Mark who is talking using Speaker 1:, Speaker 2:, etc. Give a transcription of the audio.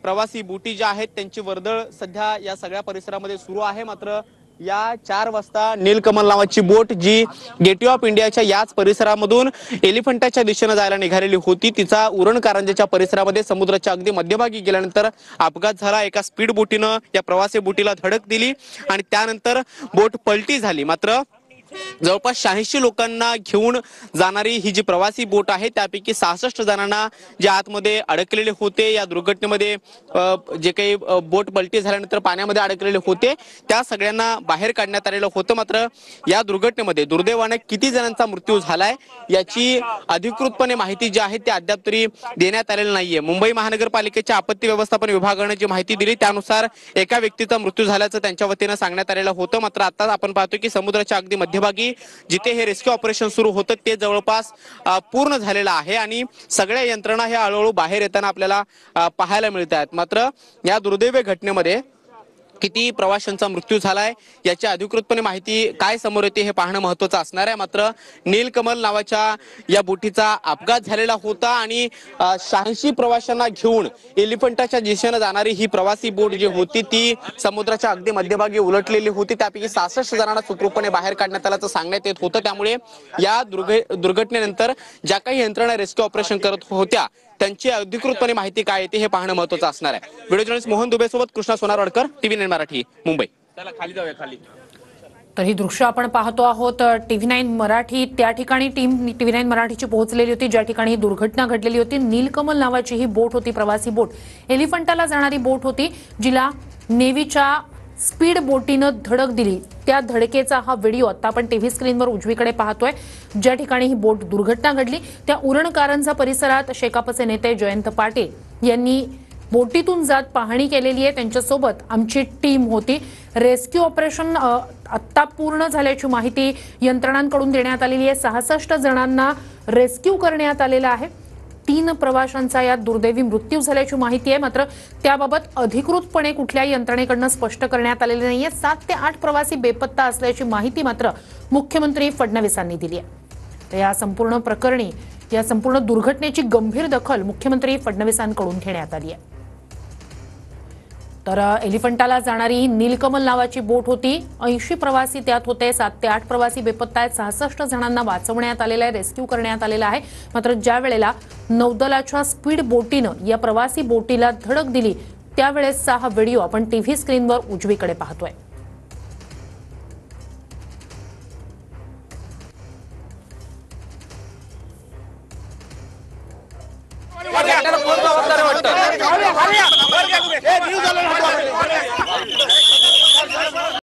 Speaker 1: प्रवासी बोटी ज्या आहेत त्यांची वर्दळ सध्या या सगळ्या परिसरामध्ये सुरू आहे। मात्र या 4 वाजता नीलकमल नावाची बोट जी गेटवे ऑफ इंडियाच्या याच परिसरामधून एलिफंटाच्या दिशेने जायला निघालेली होती, तिचा उरण कारंजेच्या परिसरामध्ये समुद्राच्या अगदी मध्यभागी गेल्यानंतर अपघात झाला। एका स्पीड बोटीनं या प्रवासी बोटीला धडक दिली आणि त्यानंतर बोट पलटी झाली। मात्र जवळपास 86 लोकांना घेऊन जाणारी ही जी प्रवासी बोट आहे त्यापैकी 66 जणांना जे आतमध्ये अडकलेले होते, या दुर्घटनेमध्ये जे काही बोट पलटी झाल्यानंतर पाण्यामध्ये अडकलेले होते त्या सगळ्यांना बाहेर काढण्यात आलेलं होतं। मात्र या दुर्घटनेमध्ये दुर्दैवाने किती जणांचा मृत्यू झालाय याची अधिकृतपणे माहिती जी आहे ती अद्याप तरी देण्यात आलेली नाहीये। मुंबई महानगरपालिकेच्या आपत्ती व्यवस्थापन विभागाने जी माहिती दिली त्यानुसार एका व्यक्तीचा मृत्यू झाल्याचं त्यांच्या वतीने सांगण्यात आलेलं होतं। मात्र आता आपण पाहतो की समुद्राच्या अगदी मध्यभागी जिथे हे रेस्क्यू ऑपरेशन सुरू होतं ते जवळपास पूर्ण झालेलं आहे आणि सगळ्या यंत्रणा हे हळूहळू बाहेर येताना आपल्याला पाहायला मिळत आहेत। मात्र या दुर्दैवी घटनेमध्ये किती प्रवाशांचा मृत्यू झालाय याची अधिकृतपणे माहिती काय समोर येते हे पाहणं महत्त्वाचं असणार आहे। मात्र नीलकमल नावाच्या या बोटीचा अपघात झालेला होता आणि 86 प्रवाशांना घेऊन एलिफंटाच्या दिशेने जाणारी ही प्रवासी बोट जी होती ती समुद्राच्या अगदी मध्यभागी उलटलेली होती। त्यापैकी 66 जणांना सुखरूपपणे बाहेर काढण्यात आल्याचं सांगण्यात येत होतं। त्यामुळे या दुर्घटनेनंतर ज्या काही यंत्रणा रेस्क्यू ऑपरेशन करत होत्या त्यांची अधिकृतपणे माहिती काय येते हे पाहणं महत्त्वाचं असणार आहे। व्हिडिओ जर्नलिस्ट मोहन दुबे सोबत कृष्णा सोनारवाडकर, TV9 मराठी, मुंबई। चला खाली जाऊया खाली।
Speaker 2: तर ही दृश्य आपण पाहतो आहोत TV9 मराठी, त्या ठिकाणी टीम TV9 मराठीची पोहोचलेली होती ज्या ठिकाणी दुर्घटना घडलेली होती। नीलकमल नावाची ही बोट होती, प्रवासी बोट, एलिफंटाला जाणारी बोट होती जिला नेव्हीच्या स्पीड बोटीनं धडक दिली। त्या धडकेचा हा व्हिडिओ आता आपण टीव्ही स्क्रीनवर उजवीकडे पाहतोय। ज्या ठिकाणी ही बोट दुर्घटना घडली त्या उरण कारंजा परिसरात शेकापचे नेते जयंत पाटील यांनी बोटीतून जात पाहणी केलेली आहे। त्यांच्यासोबत आमची टीम होती। रेस्क्यू ऑपरेशन आता पूर्ण झाल्याची माहिती यंत्रणांकडून देण्यात आलेली आहे। 66 जणांना रेस्क्यू करण्यात आलेलं आहे। 3 प्रवाशांचा यात दुर्दैवी मृत्यू झाल्याची माहिती आहे। मात्र त्याबाबत अधिकृतपणे कुठल्याही यंत्रणेकडून स्पष्ट करण्यात आलेले नाहीये। 7 ते 8 प्रवासी बेपत्ता असल्याची माहिती मात्र मुख्यमंत्री फडणवीसांनी दिली आहे। तर या संपूर्ण प्रकरणी, या संपूर्ण दुर्घटनेची गंभीर दखल मुख्यमंत्री फडणवीसांकडून घेण्यात आली आहे। तर एलिफंटाला जाणारी नीलकमल नावाची बोट होती, 80 प्रवासी त्यात होते, 7 ते 8 प्रवासी बेपत्ता आहेत, 66 जणांना वाचवण्यात आलेलं आहे, रेस्क्यू करण्यात आलेला आहे। मात्र ज्या वेळेला नौदलाच्या स्पीड बोटीनं या प्रवासी बोटीला धडक दिली त्यावेळेसचा हा व्हिडिओ आपण टीव्ही स्क्रीनवर उजवीकडे पाहतोय।